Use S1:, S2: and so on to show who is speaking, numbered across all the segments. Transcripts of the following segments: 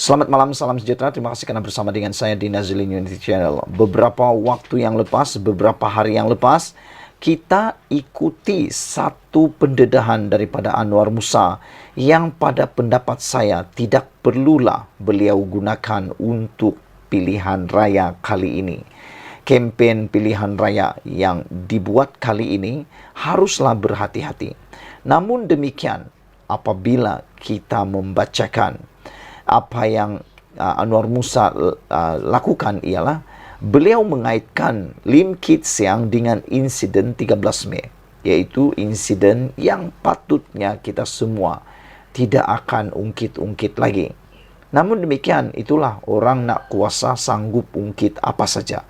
S1: Selamat malam, salam sejahtera. Terima kasih karena bersama dengan saya di Nazilin Unity Channel. Beberapa waktu yang lepas, beberapa hari yang lepas, kita ikuti satu pendedahan daripada Anwar Musa yang pada pendapat saya tidak perlulah beliau gunakan untuk pilihan raya kali ini. Kempen pilihan raya yang dibuat kali ini haruslah berhati-hati. Namun demikian, apabila kita membacakan apa yang Anwar Musa lakukan ialah beliau mengaitkan Lim Kit Siang dengan insiden 13 Mei, yaitu insiden yang patutnya kita semua tidak akan ungkit-ungkit lagi. Namun demikian, itulah orang nak kuasa sanggup ungkit apa saja.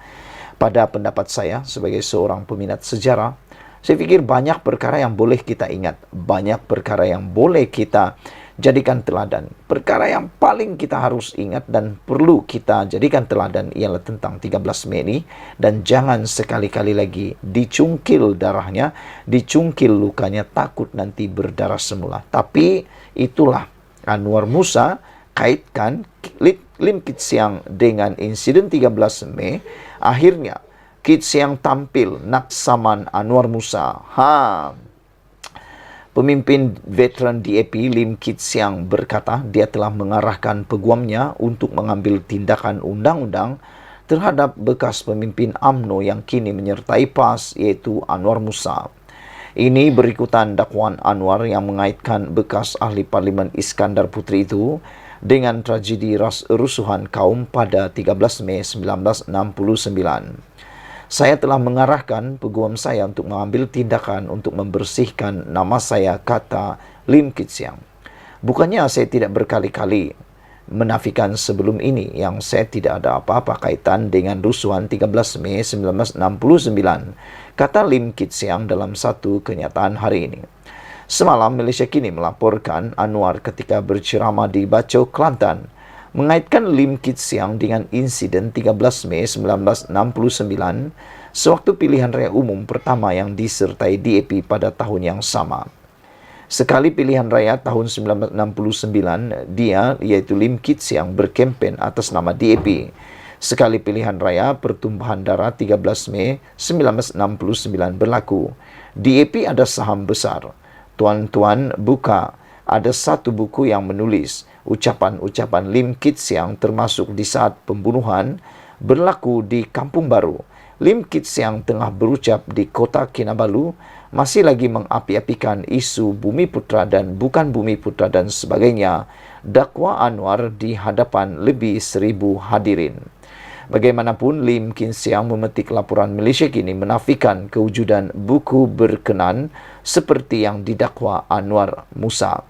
S1: Pada pendapat saya sebagai seorang peminat sejarah, saya fikir banyak perkara yang boleh kita ingat, banyak perkara yang boleh kita jadikan teladan. Perkara yang paling kita harus ingat dan perlu kita jadikan teladan ialah tentang 13 Mei ini. Dan jangan sekali-kali lagi dicungkil darahnya, dicungkil lukanya, takut nanti berdarah semula. Tapi itulah Anwar Musa kaitkan Lim Kit Siang dengan insiden 13 Mei. Akhirnya Kit Siang tampil naksaman Anwar Musa. Pemimpin veteran DAP Lim Kit Siang berkata dia telah mengarahkan peguamnya untuk mengambil tindakan undang-undang terhadap bekas pemimpin UMNO yang kini menyertai PAS, yaitu Anwar Musa. Ini berikutan dakwaan Anwar yang mengaitkan bekas ahli parlimen Iskandar Putri itu dengan tragedi rusuhan kaum pada 13 Mei 1969. Saya telah mengarahkan peguam saya untuk mengambil tindakan untuk membersihkan nama saya, kata Lim Kit Siang. Bukannya saya tidak berkali-kali menafikan sebelum ini yang saya tidak ada apa-apa kaitan dengan rusuhan 13 Mei 1969, kata Lim Kit Siang dalam satu kenyataan hari ini. Semalam Malaysia Kini melaporkan Anwar ketika berceramah di Bachau, Kelantan, mengaitkan Lim Kit Siang dengan insiden 13 Mei 1969 sewaktu pilihan raya umum pertama yang disertai DAP pada tahun yang sama. Sekali pilihan raya tahun 1969, dia, yaitu Lim Kit Siang, berkempen atas nama DAP. Sekali pilihan raya pertumpahan darah 13 Mei 1969 berlaku. DAP ada saham besar. Tuan-tuan buka, ada satu buku yang menulis ucapan-ucapan Lim Kit Siang termasuk di saat pembunuhan berlaku di Kampung Baru. Lim Kit Siang tengah berucap di Kota Kinabalu, masih lagi mengapi-apikan isu Bumi Putra dan bukan Bumi Putra dan sebagainya. Dakwa Anwar di hadapan lebih 1,000 hadirin. Bagaimanapun, Lim Kit Siang memetik laporan Malaysia Kini menafikan kewujudan buku berkenan seperti yang didakwa Anwar Musa.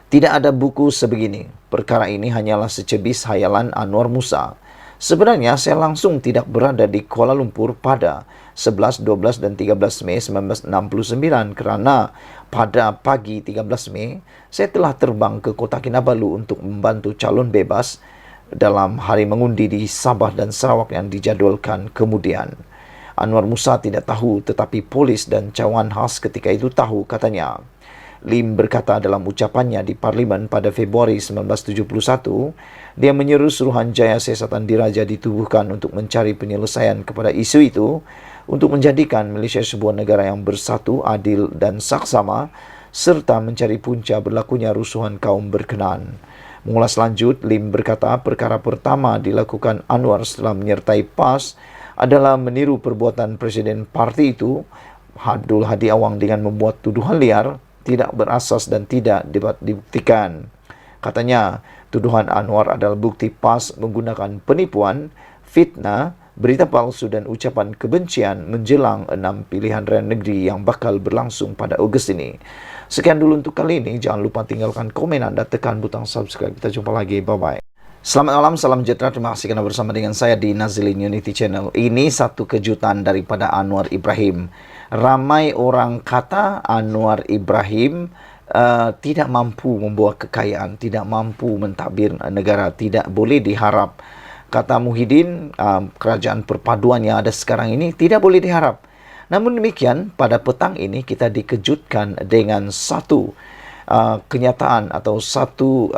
S1: Tidak ada buku sebegini. Perkara ini hanyalah secebis hayalan Anwar Musa. Sebenarnya saya langsung tidak berada di Kuala Lumpur pada 11, 12 dan 13 Mei 1969 kerana pada pagi 13 Mei saya telah terbang ke Kota Kinabalu untuk membantu calon bebas dalam hari mengundi di Sabah dan Sarawak yang dijadualkan kemudian. Anwar Musa tidak tahu, tetapi polis dan cawan khas ketika itu tahu, katanya. Lim berkata dalam ucapannya di Parlimen pada Februari 1971, dia menyeru Suruhanjaya Siasatan Diraja ditubuhkan untuk mencari penyelesaian kepada isu itu untuk menjadikan Malaysia sebuah negara yang bersatu, adil dan saksama serta mencari punca berlakunya rusuhan kaum berkenaan. Mengulas lanjut, Lim berkata perkara pertama dilakukan Anwar setelah menyertai PAS adalah meniru perbuatan Presiden parti itu, Abdul Hadi Awang, dengan membuat tuduhan liar tidak berasas dan tidak dapat dibuktikan. Katanya, tuduhan Anwar adalah bukti PAS menggunakan penipuan, fitnah, berita palsu dan ucapan kebencian menjelang 6 pilihan raya negeri yang bakal berlangsung pada Ogos ini. Sekian dulu untuk kali ini. Jangan lupa tinggalkan komen Anda, tekan butang subscribe. Kita jumpa lagi. Bye-bye. Selamat malam, salam sejahtera. Terima kasih karena bersama dengan saya di Nazilin Unity Channel. Ini satu kejutan daripada Anwar Ibrahim. Ramai orang kata Anwar Ibrahim tidak mampu membawa kekayaan, tidak mampu mentadbir negara, tidak boleh diharap. Kata Muhyiddin, kerajaan perpaduan yang ada sekarang ini tidak boleh diharap. Namun demikian, pada petang ini kita dikejutkan dengan satu kenyataan atau satu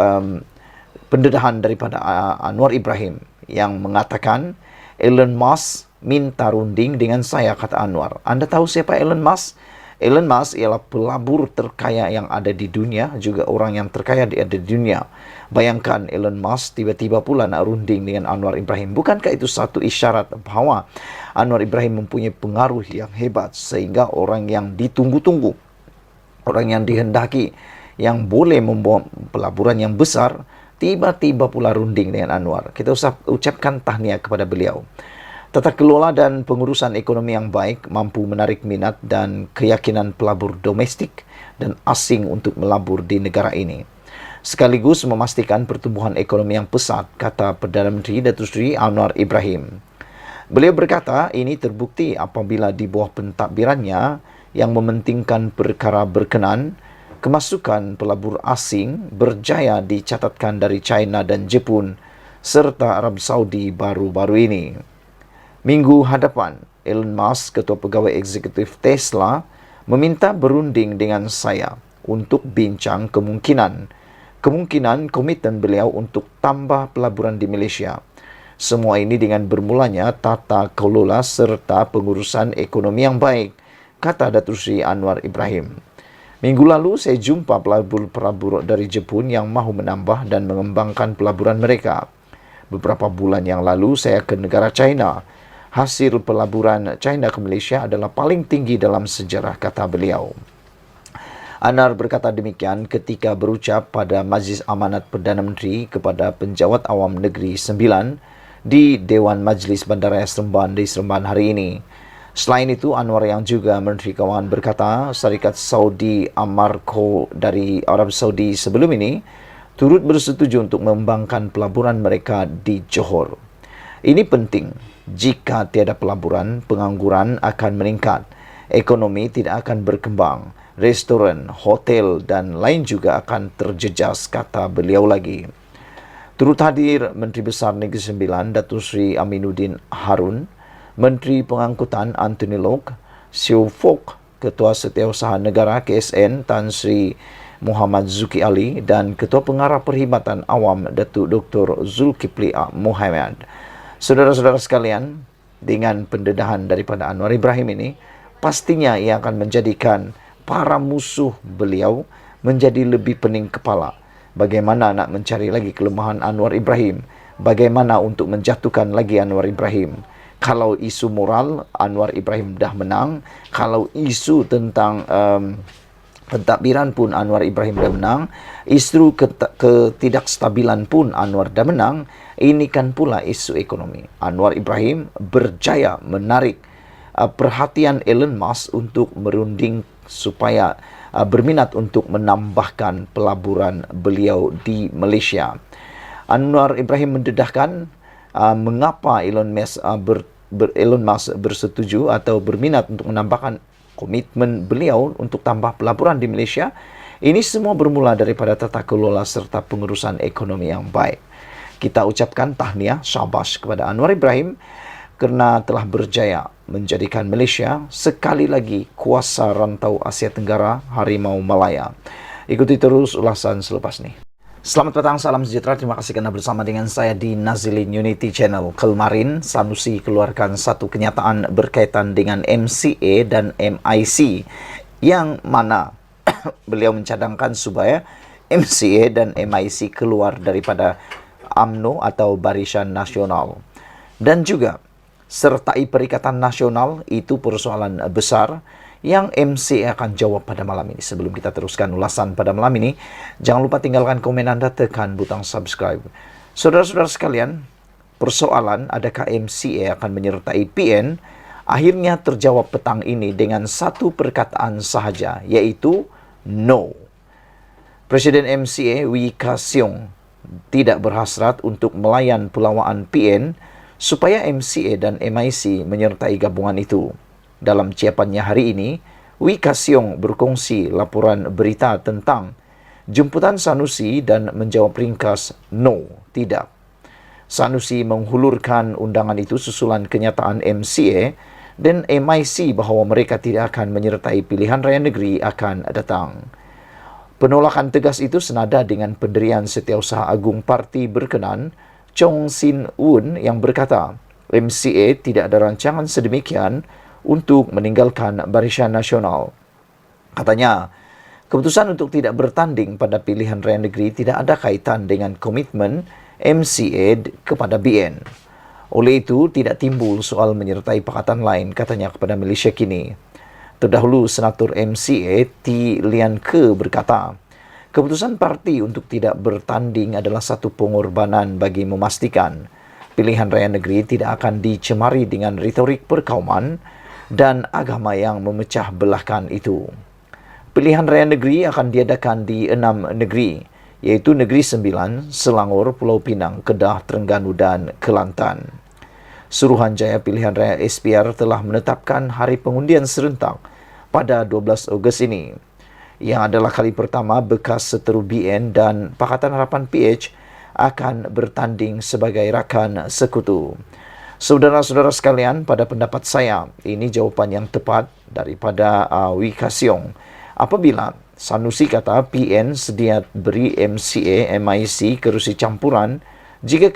S1: pendedahan daripada Anwar Ibrahim yang mengatakan Elon Musk minta runding dengan saya, kata Anwar. Anda tahu siapa Elon Musk? Elon Musk ialah pelabur terkaya yang ada di dunia, juga orang yang terkaya di dunia. Bayangkan Elon Musk tiba-tiba pula nak runding dengan Anwar Ibrahim. Bukankah itu satu isyarat bahawa Anwar Ibrahim mempunyai pengaruh yang hebat sehingga orang yang ditunggu-tunggu, orang yang dihendaki, yang boleh membawa pelaburan yang besar, tiba-tiba pula runding dengan Anwar. Kita ucapkan tahniah kepada beliau. Tata kelola dan pengurusan ekonomi yang baik mampu menarik minat dan keyakinan pelabur domestik dan asing untuk melabur di negara ini, sekaligus memastikan pertumbuhan ekonomi yang pesat, kata Perdana Menteri Datuk Seri Anwar Ibrahim. Beliau berkata ini terbukti apabila di bawah pentadbirannya yang mementingkan perkara berkenan, kemasukan pelabur asing berjaya dicatatkan dari China dan Jepun serta Arab Saudi baru-baru ini. Minggu hadapan, Elon Musk, Ketua Pegawai Eksekutif Tesla, meminta berunding dengan saya untuk bincang kemungkinan komitmen beliau untuk tambah pelaburan di Malaysia. Semua ini dengan bermulanya tata kelola serta pengurusan ekonomi yang baik, kata Datuk Seri Anwar Ibrahim. Minggu lalu saya jumpa pelabur dari Jepun yang mahu menambah dan mengembangkan pelaburan mereka. Beberapa bulan yang lalu saya ke negara China. Hasil pelaburan China ke Malaysia adalah paling tinggi dalam sejarah, kata beliau. Anwar berkata demikian ketika berucap pada Majlis Amanat Perdana Menteri kepada Penjawat Awam Negeri 9 di Dewan Majlis Bandaraya Seremban di Seremban hari ini. Selain itu, Anwar yang juga Menteri Kawangan berkata Syarikat Saudi Aramco dari Arab Saudi sebelum ini turut bersetuju untuk mengembangkan pelaburan mereka di Johor. Ini penting. Jika tiada pelaburan, pengangguran akan meningkat, ekonomi tidak akan berkembang, restoran, hotel dan lain juga akan terjejas, kata beliau lagi. Turut hadir Menteri Besar Negeri Sembilan Datuk Seri Aminuddin Harun, Menteri Pengangkutan Anthony Loke, Siu Fok, Ketua Setiausaha Negara KSN Tan Sri Muhammad Zuki Ali dan Ketua Pengarah Perkhidmatan Awam Datuk Dr. Zulkifli Muhammad. Saudara-saudara sekalian, dengan pendedahan daripada Anwar Ibrahim ini, pastinya ia akan menjadikan para musuh beliau menjadi lebih pening kepala. Bagaimana nak mencari lagi kelemahan Anwar Ibrahim? Bagaimana untuk menjatuhkan lagi Anwar Ibrahim? Kalau isu moral, Anwar Ibrahim dah menang. Kalau isu tentang pentadbiran pun Anwar Ibrahim dah menang. Isu ketidakstabilan pun Anwar dah menang. Ini kan pula isu ekonomi. Anwar Ibrahim berjaya menarik perhatian Elon Musk untuk merunding supaya berminat untuk menambahkan pelaburan beliau di Malaysia. Anwar Ibrahim mendedahkan mengapa Elon Musk bersetuju atau berminat untuk menambahkan komitmen beliau untuk tambah pelaburan di Malaysia. Ini semua bermula daripada tata kelola serta pengurusan ekonomi yang baik. Kita ucapkan tahniah syabas kepada Anwar Ibrahim kerana telah berjaya menjadikan Malaysia sekali lagi kuasa rantau Asia Tenggara Harimau Malaya. Ikuti terus ulasan selepas ini. Selamat petang, salam sejahtera. Terima kasih kerana bersama dengan saya di Nazilin Unity Channel. Kemarin, Sanusi keluarkan satu kenyataan berkaitan dengan MCA dan MIC yang mana beliau mencadangkan supaya MCA dan MIC keluar daripada UMNO atau Barisan Nasional. Dan juga sertai Perikatan Nasional, itu persoalan besar yang MCA akan jawab pada malam ini. Sebelum kita teruskan ulasan pada malam ini, jangan lupa tinggalkan komen anda, tekan butang subscribe. Saudara-saudara sekalian, persoalan adakah MCA akan menyertai PN akhirnya terjawab petang ini dengan satu perkataan sahaja, iaitu no. Presiden MCA Wee Ka Siong tidak berhasrat untuk melayan pelawaan PN supaya MCA dan MIC menyertai gabungan itu. Dalam ciapannya hari ini, Wee Ka Siong berkongsi laporan berita tentang jemputan Sanusi dan menjawab ringkas no, tidak. Sanusi menghulurkan undangan itu susulan kenyataan MCA dan MIC bahawa mereka tidak akan menyertai pilihan raya negeri akan datang. Penolakan tegas itu senada dengan pendirian Setiausaha Agung Parti Berkenan, Chong Sin Woon, yang berkata, MCA tidak ada rancangan sedemikian untuk meninggalkan Barisan Nasional. Katanya, keputusan untuk tidak bertanding pada pilihan raya negeri tidak ada kaitan dengan komitmen MCA kepada BN. Oleh itu, tidak timbul soal menyertai pakatan lain, katanya kepada Malaysia Kini. Terdahulu, Senator MCA T. Lian Ke berkata, keputusan parti untuk tidak bertanding adalah satu pengorbanan bagi memastikan pilihan raya negeri tidak akan dicemari dengan retorik perkauman dan agama yang memecah belahkan itu. Pilihan raya negeri akan diadakan di 6 negeri, yaitu Negeri Sembilan, Selangor, Pulau Pinang, Kedah, Terengganu dan Kelantan. Suruhanjaya Pilihan Raya SPR telah menetapkan hari pengundian serentak pada 12 Ogos ini, yang adalah kali pertama bekas seteru BN dan Pakatan Harapan PH akan bertanding sebagai rakan sekutu. Saudara-saudara sekalian, pada pendapat saya, ini jawapan yang tepat daripada Wee Ka Siong. Apabila Sanusi kata PN sedia beri MCA, MIC kerusi campuran jika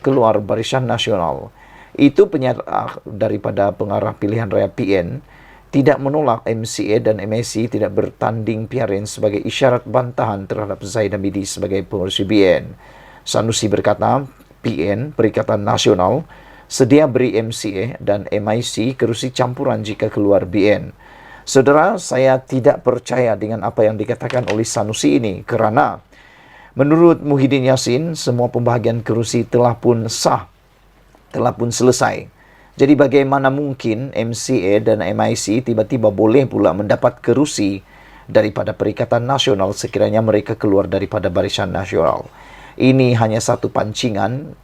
S1: keluar Barisan Nasional. Itu penyataan daripada pengarah pilihan raya PN tidak menolak MCA dan MIC tidak bertanding PRN sebagai isyarat bantahan terhadap Zaid Hamidi sebagai pengurusi BN. Sanusi berkata, PN, Perikatan Nasional, sedia beri MCA dan MIC kerusi campuran jika keluar BN. Saudara, saya tidak percaya dengan apa yang dikatakan oleh Sanusi ini kerana menurut Muhyiddin Yassin, semua pembahagian kerusi telah pun sah, telah pun selesai. Jadi bagaimana mungkin MCA dan MIC tiba-tiba boleh pula mendapat kerusi daripada Perikatan Nasional sekiranya mereka keluar daripada Barisan Nasional? Ini hanya satu pancingan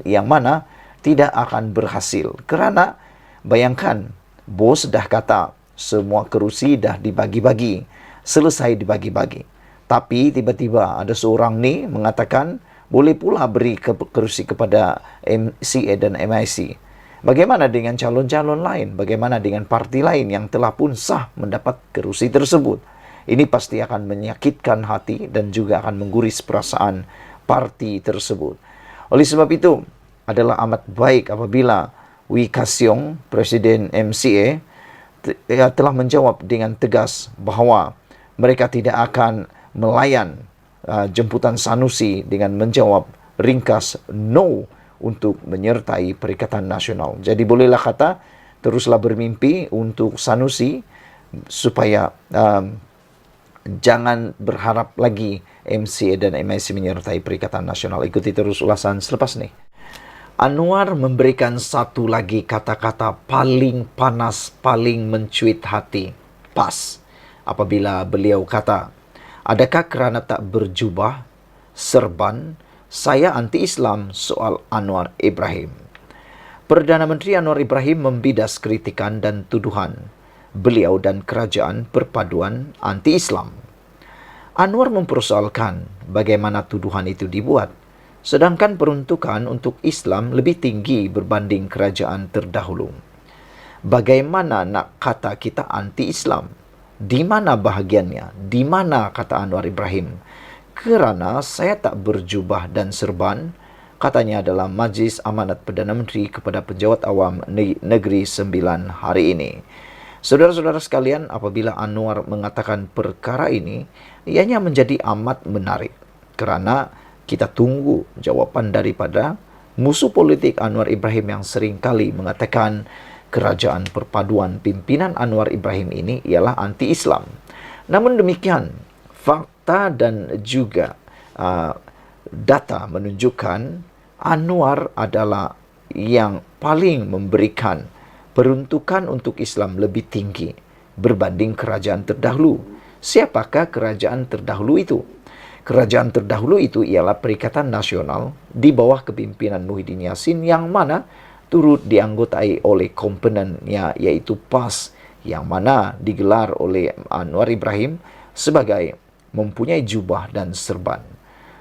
S1: yang mana tidak akan berhasil. Kerana bayangkan, bos dah kata semua kerusi dah dibagi-bagi, selesai dibagi-bagi. Tapi tiba-tiba ada seorang ni mengatakan boleh pula beri kerusi kepada MCA dan MIC. Bagaimana dengan calon-calon lain? Bagaimana dengan parti lain yang telah pun sah mendapat kerusi tersebut? Ini pasti akan menyakitkan hati dan juga akan mengguris perasaan parti tersebut. Oleh sebab itu, adalah amat baik apabila Wee Ka Siong, Presiden MCA, telah menjawab dengan tegas bahawa mereka tidak akan melayan jemputan Sanusi dengan menjawab ringkas no untuk menyertai Perikatan Nasional. Jadi bolehlah kata, teruslah bermimpi untuk Sanusi supaya jangan berharap lagi MCA dan MIC menyertai Perikatan Nasional. Ikuti terus ulasan selepas ini. Anwar memberikan satu lagi kata-kata paling panas, paling mencuit hati. Pas. Apabila beliau kata, adakah kerana tak berjubah, serban, saya anti-Islam soal Anwar Ibrahim? Perdana Menteri Anwar Ibrahim membidas kritikan dan tuduhan beliau dan kerajaan perpaduan anti-Islam. Anwar mempersoalkan bagaimana tuduhan itu dibuat, sedangkan peruntukan untuk Islam lebih tinggi berbanding kerajaan terdahulu. Bagaimana nak kata kita anti-Islam? Di mana bahagiannya? Di mana kata Anwar Ibrahim? Kerana saya tak berjubah dan serban, katanya dalam Majlis Amanat Perdana Menteri kepada Pejabat Awam Negeri Sembilan hari ini. Saudara-saudara sekalian, apabila Anwar mengatakan perkara ini, ianya menjadi amat menarik. Kerana kita tunggu jawapan daripada musuh politik Anwar Ibrahim yang seringkali mengatakan kerajaan perpaduan pimpinan Anwar Ibrahim ini ialah anti-Islam. Namun demikian, fakta dan juga data menunjukkan Anwar adalah yang paling memberikan peruntukan untuk Islam lebih tinggi berbanding kerajaan terdahulu. Siapakah kerajaan terdahulu itu? Kerajaan terdahulu itu ialah Perikatan Nasional di bawah kepimpinan Muhyiddin Yassin yang mana turut dianggotai oleh komponennya iaitu PAS yang mana digelar oleh Anwar Ibrahim sebagai mempunyai jubah dan serban.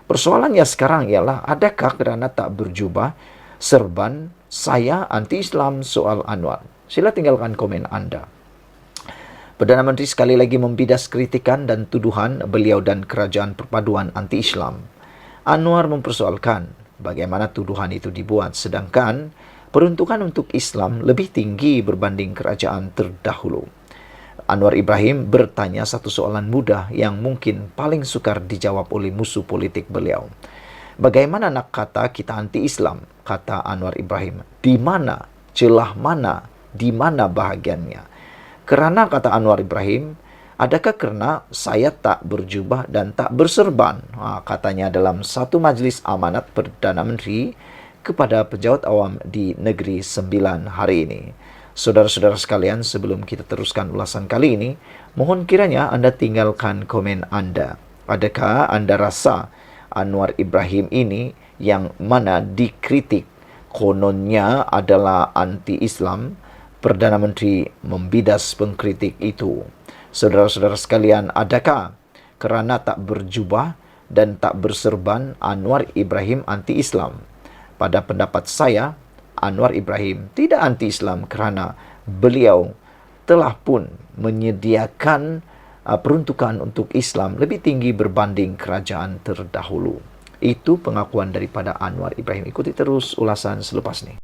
S1: Persoalannya sekarang ialah adakah kerana tak berjubah, serban, saya anti-Islam soal Anwar? Sila tinggalkan komen anda. Perdana Menteri sekali lagi membidas kritikan dan tuduhan beliau dan kerajaan perpaduan anti-Islam. Anwar mempersoalkan bagaimana tuduhan itu dibuat sedangkan peruntukan untuk Islam lebih tinggi berbanding kerajaan terdahulu. Anwar Ibrahim bertanya satu soalan mudah yang mungkin paling sukar dijawab oleh musuh politik beliau. Bagaimana nak kata kita anti-Islam? Kata Anwar Ibrahim. Di mana? Celah mana? Di mana bahagiannya? Kerana, kata Anwar Ibrahim, adakah kerana saya tak berjubah dan tak berserban? Katanya dalam satu majlis amanat Perdana Menteri kepada pejabat awam di Negeri Sembilan hari ini. Saudara-saudara sekalian, sebelum kita teruskan ulasan kali ini, mohon kiranya Anda tinggalkan komen Anda. Adakah Anda rasa Anwar Ibrahim ini yang mana dikritik kononnya adalah anti-Islam? Perdana Menteri membidas pengkritik itu. Saudara-saudara sekalian, adakah kerana tak berjubah dan tak berserban Anwar Ibrahim anti-Islam? Pada pendapat saya, Anwar Ibrahim tidak anti-Islam kerana beliau telah pun menyediakan peruntukan untuk Islam lebih tinggi berbanding kerajaan terdahulu. Itu pengakuan daripada Anwar Ibrahim. Ikuti terus ulasan selepas ini.